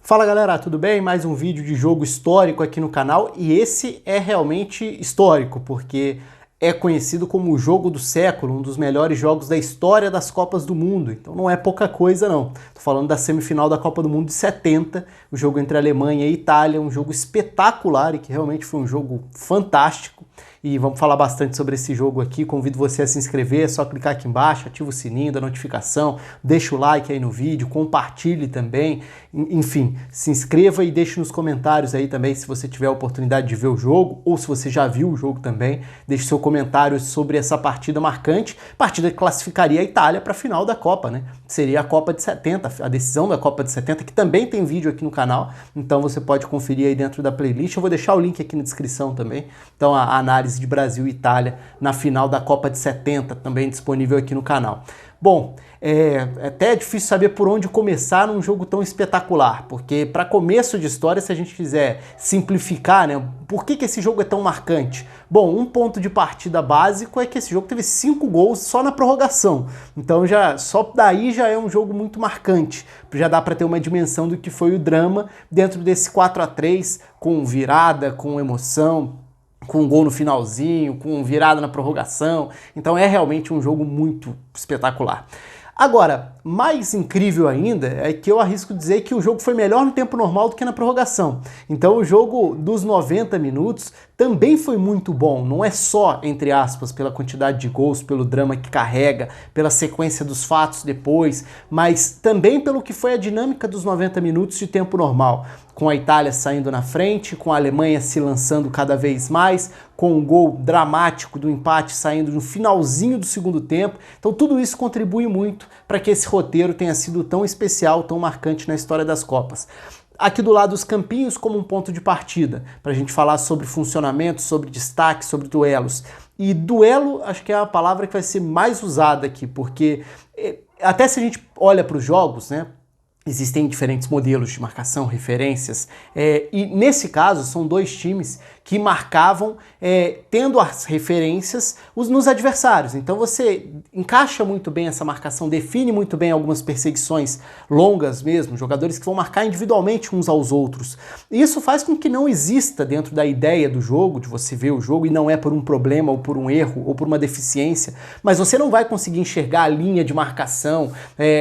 Fala galera, tudo bem? Mais um vídeo de jogo histórico aqui no canal e esse é realmente histórico porque é conhecido como o jogo do século, um dos melhores jogos da história das Copas do Mundo, então não é pouca coisa não. Tô falando da semifinal da Copa do Mundo de 70, o jogo entre Alemanha e Itália, um jogo espetacular e que realmente foi um jogo fantástico. E vamos falar bastante sobre esse jogo aqui, convido você a se inscrever, é só clicar aqui embaixo, ativa o sininho da notificação, deixa o like aí no vídeo, compartilhe também, enfim, se inscreva e deixe nos comentários aí também se você tiver a oportunidade de ver o jogo, ou se você já viu o jogo também, deixe seu comentário sobre essa partida marcante, partida que classificaria a Itália para a final da Copa, né? Seria a Copa de 70, a decisão da Copa de 70, que também tem vídeo aqui no canal, então você pode conferir aí dentro da playlist, eu vou deixar o link aqui na descrição também, então a análise de Brasil e Itália na final da Copa de 70, também disponível aqui no canal. Bom, é até difícil saber por onde começar num jogo tão espetacular, porque para começo de história, se a gente quiser simplificar, né, por que esse jogo é tão marcante? Bom, um ponto de partida básico é que esse jogo teve 5 gols só na prorrogação, então só daí já é um jogo muito marcante, já dá para ter uma dimensão do que foi o drama dentro desse 4-3, com virada, com emoção, com um gol no finalzinho, com virada na prorrogação, então é realmente um jogo muito espetacular. Agora, mais incrível ainda é que eu arrisco dizer que o jogo foi melhor no tempo normal do que na prorrogação. Então o jogo dos 90 minutos também foi muito bom, não é só, entre aspas, pela quantidade de gols, pelo drama que carrega, pela sequência dos fatos depois, mas também pelo que foi a dinâmica dos 90 minutos de tempo normal, com a Itália saindo na frente, com a Alemanha se lançando cada vez mais, com um gol dramático do empate saindo no finalzinho do segundo tempo. Então tudo isso contribui muito para que esse roteiro tenha sido tão especial, tão marcante na história das Copas. Aqui do lado os campinhos como um ponto de partida, para a gente falar sobre funcionamento, sobre destaque, sobre duelos. E duelo acho que é a palavra que vai ser mais usada aqui, porque até se a gente olha para os jogos, né, existem diferentes modelos de marcação, referências, e nesse caso são dois times que marcavam tendo as referências nos adversários. Então você encaixa muito bem essa marcação, define muito bem algumas perseguições longas mesmo, jogadores que vão marcar individualmente uns aos outros. E isso faz com que não exista dentro da ideia do jogo, de você ver o jogo, e não é por um problema ou por um erro ou por uma deficiência, mas você não vai conseguir enxergar a linha de marcação,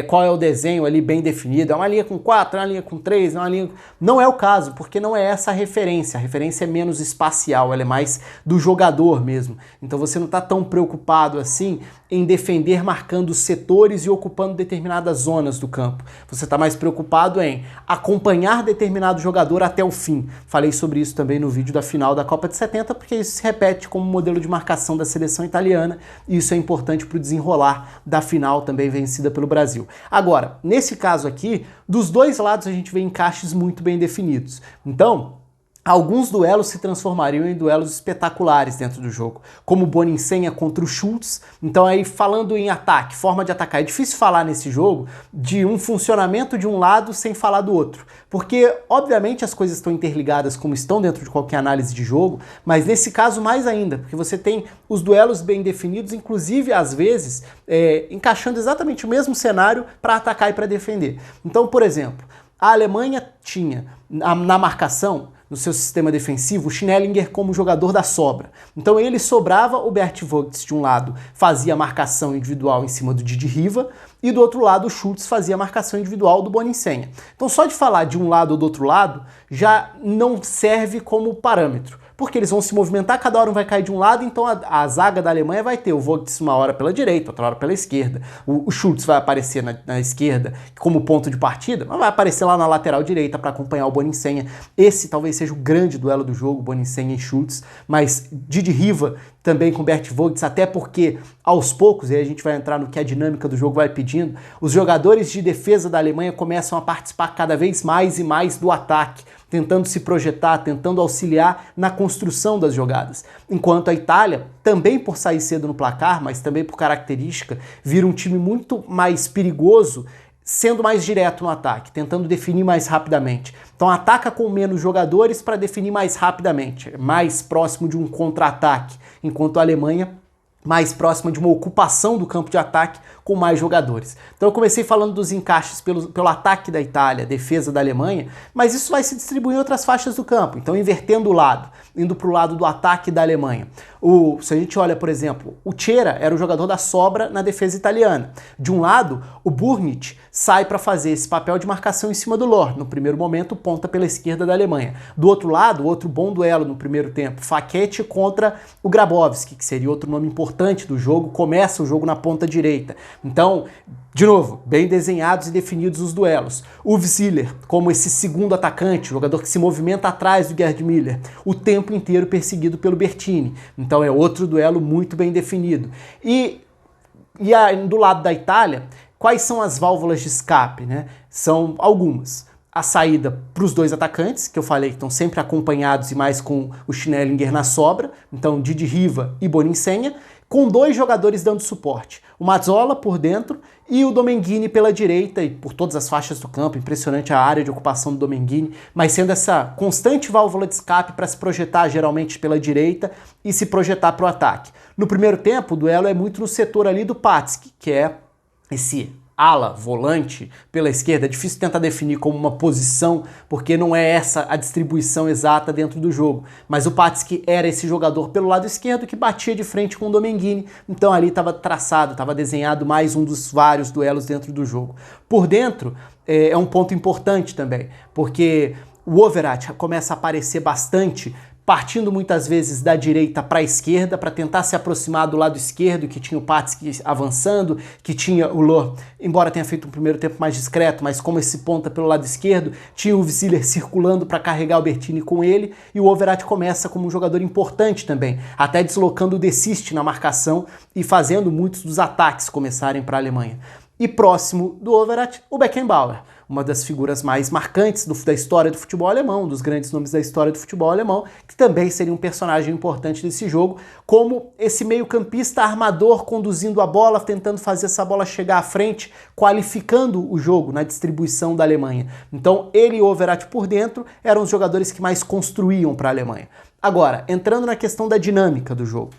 qual é o desenho ali bem definido, é uma linha com 4, é uma linha com 3, é uma linha... Não é o caso, porque não é essa a referência é menos espacial, ela é mais do jogador mesmo. Então você não está tão preocupado assim em defender marcando os setores e ocupando determinadas zonas do campo. Você está mais preocupado em acompanhar determinado jogador até o fim. Falei sobre isso também no vídeo da final da Copa de 70, porque isso se repete como modelo de marcação da seleção italiana e isso é importante para o desenrolar da final também vencida pelo Brasil. Agora, nesse caso aqui, dos dois lados a gente vê encaixes muito bem definidos. Então, alguns duelos se transformariam em duelos espetaculares dentro do jogo, como o Boninsenha contra o Schultz. Então aí falando em ataque, forma de atacar, é difícil falar nesse jogo de um funcionamento de um lado sem falar do outro, porque obviamente as coisas estão interligadas como estão dentro de qualquer análise de jogo, mas nesse caso mais ainda, porque você tem os duelos bem definidos, inclusive às vezes encaixando exatamente o mesmo cenário para atacar e para defender. Então, por exemplo, a Alemanha tinha na marcação, no seu sistema defensivo, o Schnellinger como jogador da sobra. Então ele sobrava, o Bert Vogts de um lado fazia marcação individual em cima do Didi Riva e do outro lado o Schultz fazia marcação individual do Boninsenha. Então só de falar de um lado ou do outro lado já não serve como parâmetro, porque eles vão se movimentar, cada hora um vai cair de um lado, então a zaga da Alemanha vai ter o Vogts uma hora pela direita, outra hora pela esquerda. O Schultz vai aparecer na esquerda como ponto de partida, mas vai aparecer lá na lateral direita para acompanhar o Boninsenha. Esse talvez seja o grande duelo do jogo, Boninsenha e Schultz, mas Didi Riva também com Bert Vogts, até porque aos poucos, e aí a gente vai entrar no que a dinâmica do jogo vai pedindo, os jogadores de defesa da Alemanha começam a participar cada vez mais e mais do ataque, tentando se projetar, tentando auxiliar na construção das jogadas. Enquanto a Itália, também por sair cedo no placar, mas também por característica, vira um time muito mais perigoso, sendo mais direto no ataque, tentando definir mais rapidamente. Então ataca com menos jogadores para definir mais rapidamente, mais próximo de um contra-ataque, enquanto a Alemanha mais próxima de uma ocupação do campo de ataque com mais jogadores. Então eu comecei falando dos encaixes pelo ataque da Itália, defesa da Alemanha, mas isso vai se distribuir em outras faixas do campo, então invertendo o lado, indo para o lado do ataque da Alemanha. Se a gente olha, por exemplo, o Cera era o jogador da sobra na defesa italiana. De um lado, o Burnit sai para fazer esse papel de marcação em cima do Löhr, no primeiro momento ponta pela esquerda da Alemanha. Do outro lado, outro bom duelo no primeiro tempo, Facchetti contra o Grabowski, que seria outro nome importante do jogo, começa o jogo na ponta direita. Então, de novo, bem desenhados e definidos os duelos. O Ziller, como esse segundo atacante, jogador que se movimenta atrás do Gerd Müller, o tempo inteiro perseguido pelo Bertini. Então é outro duelo muito bem definido. E do lado da Itália, quais são as válvulas de escape, né? São algumas. A saída para os dois atacantes, que eu falei que estão sempre acompanhados e mais com o Schnellinger na sobra, então Didi Riva e Boninsenha, com dois jogadores dando suporte. O Mazzola por dentro e o Domenghini pela direita e por todas as faixas do campo. Impressionante a área de ocupação do Domenghini, mas sendo essa constante válvula de escape para se projetar geralmente pela direita e se projetar para o ataque. No primeiro tempo, o duelo é muito no setor ali do Patski, que é esse ala, volante, pela esquerda. É difícil tentar definir como uma posição, porque não é essa a distribuição exata dentro do jogo. Mas o Patski era esse jogador pelo lado esquerdo que batia de frente com o Domenghini. Então ali estava traçado, estava desenhado mais um dos vários duelos dentro do jogo. Por dentro, é um ponto importante também, porque o Overath começa a aparecer bastante, partindo muitas vezes da direita para a esquerda, para tentar se aproximar do lado esquerdo, que tinha o Patski avançando, que tinha o Löhr, embora tenha feito um primeiro tempo mais discreto, mas como esse ponta pelo lado esquerdo, tinha o Ziller circulando para carregar o Bertini com ele, e o Overath começa como um jogador importante também, até deslocando o Desist na marcação e fazendo muitos dos ataques começarem para a Alemanha. E próximo do Overath, o Beckenbauer, uma das figuras mais marcantes da história do futebol alemão, um dos grandes nomes da história do futebol alemão, que também seria um personagem importante desse jogo, como esse meio-campista armador conduzindo a bola, tentando fazer essa bola chegar à frente, qualificando o jogo na distribuição da Alemanha. Então ele e o Overath por dentro eram os jogadores que mais construíam para a Alemanha. Agora, entrando na questão da dinâmica do jogo,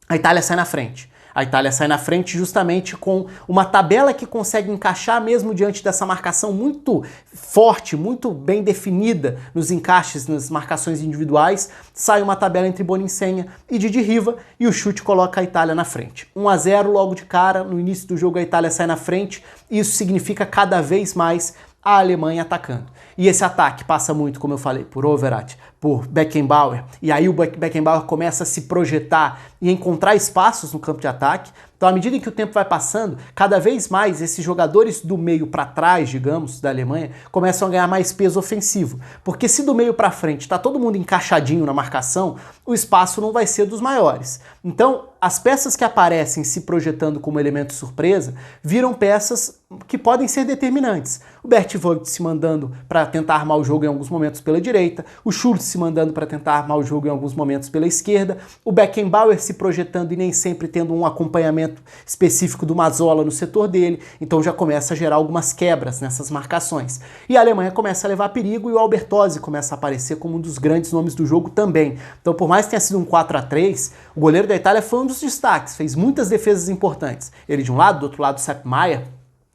a Itália sai na frente. A Itália sai na frente justamente com uma tabela que consegue encaixar mesmo diante dessa marcação muito forte, muito bem definida nos encaixes, nas marcações individuais. Sai uma tabela entre Boninsenha e Didi Riva e o chute coloca a Itália na frente. 1-0 logo de cara, no início do jogo a Itália sai na frente e isso significa cada vez mais a Alemanha atacando. E esse ataque passa muito, como eu falei, por Overath, por Beckenbauer, e aí o Beckenbauer começa a se projetar e encontrar espaços no campo de ataque. Então, à medida que o tempo vai passando, cada vez mais esses jogadores do meio para trás, digamos, da Alemanha, começam a ganhar mais peso ofensivo. Porque se do meio para frente está todo mundo encaixadinho na marcação, o espaço não vai ser dos maiores. Então, as peças que aparecem se projetando como elemento surpresa viram peças que podem ser determinantes. O Bert Vogt se mandando para tentar armar o jogo em alguns momentos pela direita, o Schultz se mandando para tentar armar o jogo em alguns momentos pela esquerda, o Beckenbauer se projetando e nem sempre tendo um acompanhamento específico do Mazzola no setor dele, então já começa a gerar algumas quebras nessas marcações. E a Alemanha começa a levar perigo e o Albertozzi começa a aparecer como um dos grandes nomes do jogo também. Então, por mais que tenha sido um 4-3, o goleiro da Itália foi um dos destaques, fez muitas defesas importantes. Ele de um lado, do outro lado o Sepp Maier,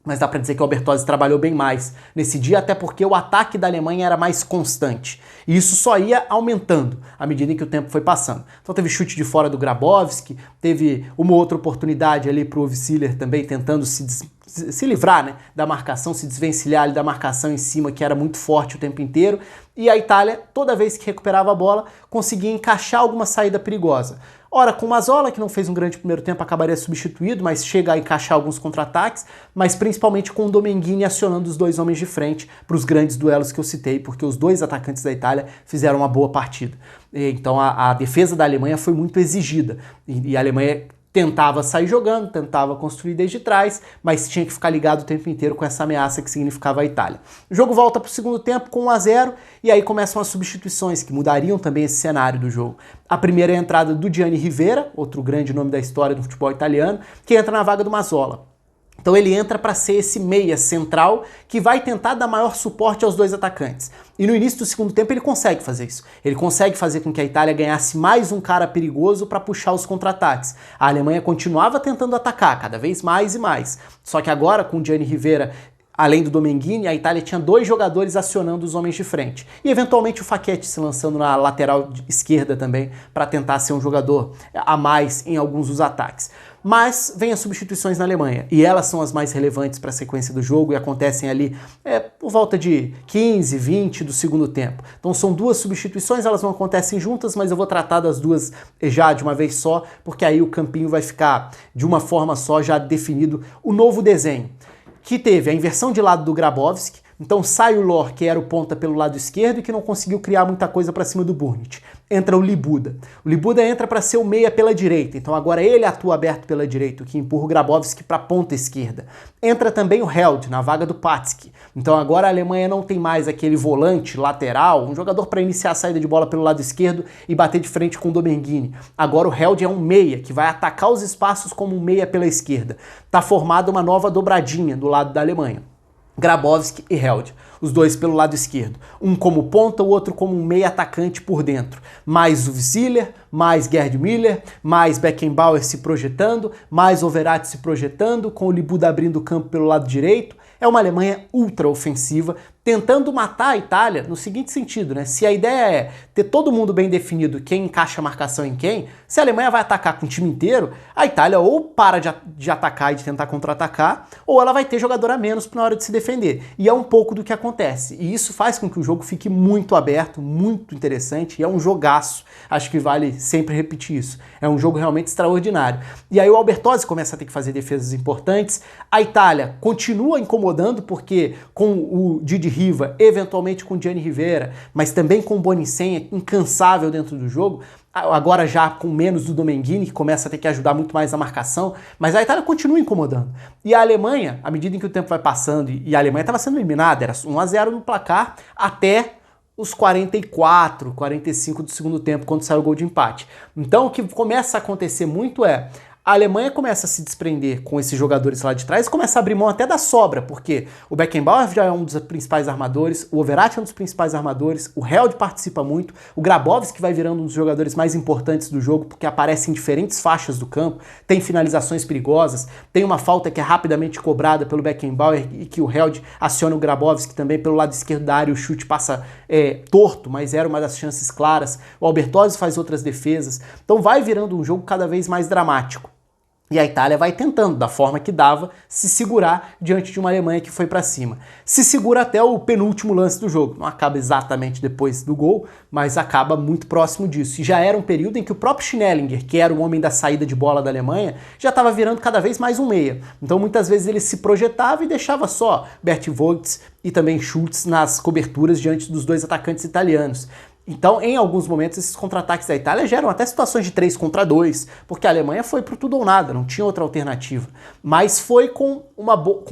mas dá para dizer que o Albertozzi trabalhou bem mais nesse dia, até porque o ataque da Alemanha era mais constante. E isso só ia aumentando à medida em que o tempo foi passando. Então teve chute de fora do Grabowski, teve uma outra oportunidade ali para o Ziller também tentando se livrar, né, da marcação, se desvencilhar ali da marcação em cima, que era muito forte o tempo inteiro. E a Itália, toda vez que recuperava a bola, conseguia encaixar alguma saída perigosa. Ora, com o Mazzola, que não fez um grande primeiro tempo, acabaria substituído, mas chega a encaixar alguns contra-ataques, mas principalmente com o Domenghini acionando os dois homens de frente para os grandes duelos que eu citei, porque os dois atacantes da Itália fizeram uma boa partida. Então a defesa da Alemanha foi muito exigida, e a Alemanha tentava sair jogando, tentava construir desde trás, mas tinha que ficar ligado o tempo inteiro com essa ameaça que significava a Itália. O jogo volta para o segundo tempo com 1-0 e aí começam as substituições que mudariam também esse cenário do jogo. A primeira é a entrada do Gianni Rivera, outro grande nome da história do futebol italiano, que entra na vaga do Mazzola. Então ele entra para ser esse meia central que vai tentar dar maior suporte aos dois atacantes. E no início do segundo tempo ele consegue fazer isso. Ele consegue fazer com que a Itália ganhasse mais um cara perigoso para puxar os contra-ataques. A Alemanha continuava tentando atacar cada vez mais e mais. Só que agora com o Gianni Rivera, além do Domenghini, a Itália tinha dois jogadores acionando os homens de frente. E eventualmente o Facchetti se lançando na lateral esquerda também para tentar ser um jogador a mais em alguns dos ataques. Mas vem as substituições na Alemanha, e elas são as mais relevantes para a sequência do jogo e acontecem ali por volta de 15, 20 do segundo tempo. Então são duas substituições, elas não acontecem juntas, mas eu vou tratar das duas já de uma vez só, porque aí o campinho vai ficar de uma forma só já definido o novo desenho, que teve a inversão de lado do Grabowski. Então sai o Lohr, que era o ponta pelo lado esquerdo e que não conseguiu criar muita coisa para cima do Burnit. Entra o Libuda. O Libuda entra para ser o meia pela direita, então agora ele atua aberto pela direita, o que empurra o Grabowski para a ponta esquerda. Entra também o Held, na vaga do Patski. Então agora a Alemanha não tem mais aquele volante lateral, um jogador para iniciar a saída de bola pelo lado esquerdo e bater de frente com o Domenghini. Agora o Held é um meia, que vai atacar os espaços como um meia pela esquerda. Tá formada uma nova dobradinha do lado da Alemanha. Grabowski e Held, os dois pelo lado esquerdo. Um como ponta, o outro como um meia atacante por dentro. Mais o Ziller, mais Gerd Müller, mais Beckenbauer se projetando, mais Overat se projetando, com o Libuda abrindo o campo pelo lado direito. É uma Alemanha ultra ofensiva, tentando matar a Itália no seguinte sentido, né? Se a ideia é ter todo mundo bem definido quem encaixa a marcação em quem, se a Alemanha vai atacar com o time inteiro, a Itália ou para de atacar e de tentar contra-atacar, ou ela vai ter jogador a menos na hora de se defender. E é um pouco do que acontece. E isso faz com que o jogo fique muito aberto, muito interessante, e é um jogaço. Acho que vale sempre repetir isso. É um jogo realmente extraordinário. E aí o Albertozzi começa a ter que fazer defesas importantes. A Itália continua incomodando, porque com o Didi Riva, eventualmente com o Gianni Rivera, mas também com o Bonicem incansável dentro do jogo, agora já com menos do Domenghini, que começa a ter que ajudar muito mais na marcação, mas a Itália continua incomodando. E a Alemanha, à medida em que o tempo vai passando, e a Alemanha estava sendo eliminada, era 1-0 no placar até os 44, 45 do segundo tempo, quando saiu o gol de empate. Então o que começa a acontecer muito é a Alemanha começa a se desprender com esses jogadores lá de trás e começa a abrir mão até da sobra, porque o Beckenbauer já é um dos principais armadores, o Overat é um dos principais armadores, o Held participa muito, o Grabowski vai virando um dos jogadores mais importantes do jogo, porque aparece em diferentes faixas do campo, tem finalizações perigosas, tem uma falta que é rapidamente cobrada pelo Beckenbauer e que o Held aciona o Grabowski também pelo lado esquerdo da área, o chute passa torto, mas era uma das chances claras, o Albertozzi faz outras defesas, então vai virando um jogo cada vez mais dramático. E a Itália vai tentando, da forma que dava, se segurar diante de uma Alemanha que foi para cima. Se segura até o penúltimo lance do jogo. Não acaba exatamente depois do gol, mas acaba muito próximo disso. E já era um período em que o próprio Schnellinger, que era o homem da saída de bola da Alemanha, já estava virando cada vez mais um meia. Então muitas vezes ele se projetava e deixava só Bert Vogt e também Schultz nas coberturas diante dos dois atacantes italianos. Então, em alguns momentos, esses contra-ataques da Itália geram até situações de 3 contra 2, porque a Alemanha foi pro tudo ou nada, não tinha outra alternativa. Mas foi com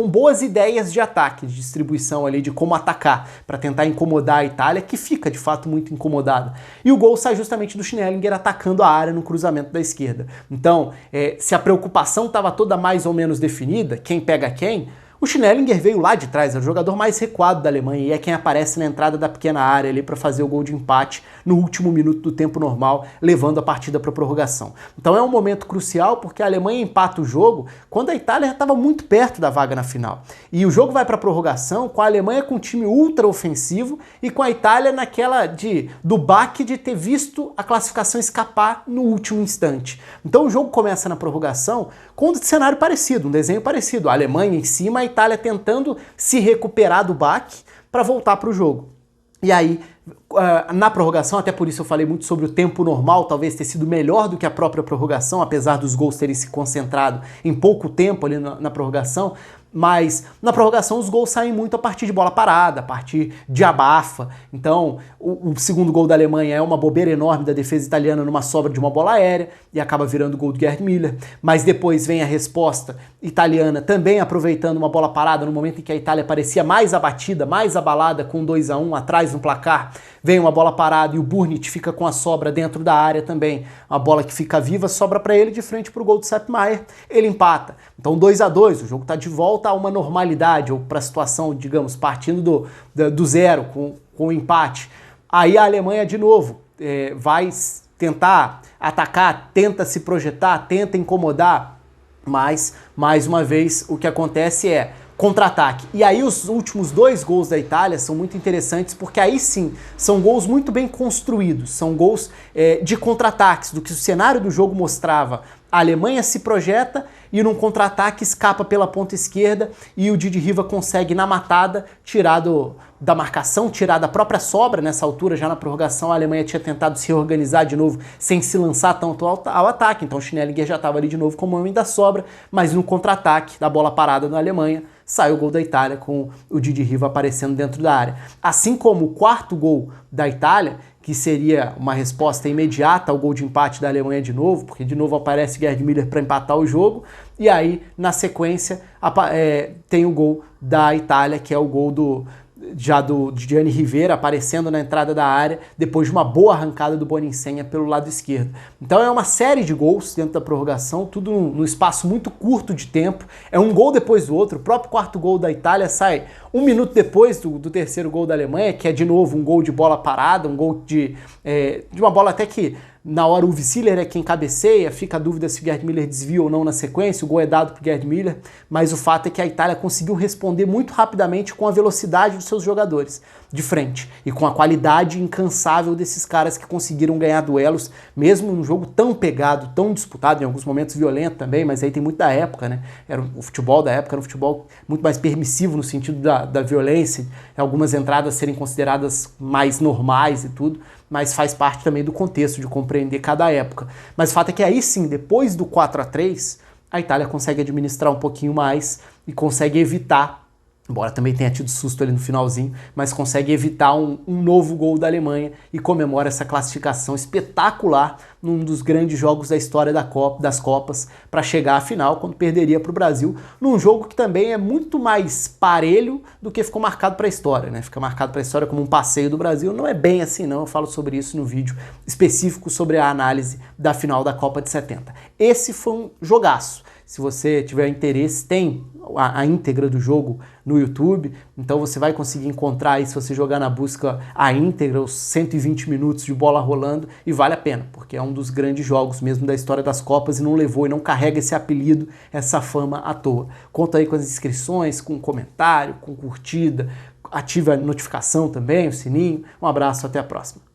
boas ideias de ataque, de distribuição ali, de como atacar, para tentar incomodar a Itália, que fica, de fato, muito incomodada. E o gol sai justamente do Schnellinger atacando a área no cruzamento da esquerda. Então, se a preocupação estava toda mais ou menos definida, quem pega quem, o Schnellinger veio lá de trás, é o jogador mais recuado da Alemanha e é quem aparece na entrada da pequena área ali para fazer o gol de empate no último minuto do tempo normal, levando a partida para a prorrogação. Então é um momento crucial porque a Alemanha empata o jogo quando a Itália já estava muito perto da vaga na final. E o jogo vai para a prorrogação com a Alemanha com um time ultra ofensivo e com a Itália naquela do baque de ter visto a classificação escapar no último instante. Então o jogo começa na prorrogação com um cenário parecido, um desenho parecido. A Alemanha em cima, a Itália tentando se recuperar do baque para voltar para o jogo. E aí, na prorrogação, até por isso eu falei muito sobre o tempo normal, talvez ter sido melhor do que a própria prorrogação, apesar dos gols terem se concentrado em pouco tempo ali na prorrogação, Mas na prorrogação os gols saem muito a partir de bola parada, a partir de abafa. Então o segundo gol da Alemanha é uma bobeira enorme da defesa italiana numa sobra de uma bola aérea e acaba virando o gol do Gerd Müller. Mas depois vem a resposta italiana também aproveitando uma bola parada no momento em que a Itália parecia mais abatida, mais abalada com 2-1 atrás no placar. Vem uma bola parada e o Burnit fica com a sobra dentro da área também. A bola que fica viva sobra para ele de frente para o gol do Sepp Maier. Ele empata. Então 2-2, o jogo está de volta a uma normalidade, ou para a situação, digamos, partindo do zero com o empate. Aí a Alemanha de novo vai tentar atacar, tenta se projetar, tenta incomodar, mas mais uma vez o que acontece é contra-ataque. E aí os últimos 2 gols da Itália são muito interessantes porque aí sim são gols muito bem construídos, são gols de contra-ataques, do que o cenário do jogo mostrava. A Alemanha se projeta e num contra-ataque escapa pela ponta esquerda e o Didi Riva consegue na matada tirar da marcação, tirar da própria sobra. Nessa altura, já na prorrogação, a Alemanha tinha tentado se reorganizar de novo sem se lançar tanto ao ataque, então o Schnellinger já estava ali de novo como homem da sobra, mas no contra-ataque da bola parada na Alemanha, sai o gol da Itália com o Didi Riva aparecendo dentro da área. Assim como o quarto gol da Itália, que seria uma resposta imediata ao gol de empate da Alemanha de novo, porque de novo aparece Gerd Müller para empatar o jogo, e aí na sequência tem o gol da Itália, que é o gol do Gianni Rivera aparecendo na entrada da área, depois de uma boa arrancada do Boninsenha pelo lado esquerdo. Então é uma série de gols dentro da prorrogação, tudo num espaço muito curto de tempo, é um gol depois do outro. O próprio quarto gol da Itália sai 1 minuto depois do terceiro gol da Alemanha, que é de novo um gol de bola parada, um gol de uma bola até que na hora o Wieler é quem cabeceia, fica a dúvida se o Gerd Müller desvia ou não na sequência, o gol é dado para o Gerd Müller, mas o fato é que a Itália conseguiu responder muito rapidamente com a velocidade dos seus jogadores de frente e com a qualidade incansável desses caras que conseguiram ganhar duelos, mesmo num jogo tão pegado, tão disputado, em alguns momentos violento também, mas aí tem muito da época, né? O futebol da época era um futebol muito mais permissivo no sentido da violência, algumas entradas serem consideradas mais normais e tudo, mas faz parte também do contexto de compreender cada época. Mas o fato é que aí sim, depois do 4-3, a Itália consegue administrar um pouquinho mais e consegue evitar, embora também tenha tido susto ali no finalzinho, mas consegue evitar um novo gol da Alemanha e comemora essa classificação espetacular num dos grandes jogos da história das Copas, para chegar à final, quando perderia para o Brasil, num jogo que também é muito mais parelho do que ficou marcado para a história, né? Fica marcado para a história como um passeio do Brasil, não é bem assim não, eu falo sobre isso no vídeo específico sobre a análise da final da Copa de 70. Esse foi um jogaço. Se você tiver interesse, tem a íntegra do jogo no YouTube, então você vai conseguir encontrar aí, se você jogar na busca, a íntegra, os 120 minutos de bola rolando, e vale a pena, porque é um dos grandes jogos mesmo da história das Copas e não levou e não carrega esse apelido, essa fama à toa. Conta aí com as inscrições, com comentário, com curtida, ativa a notificação também, o sininho. Um abraço, até a próxima.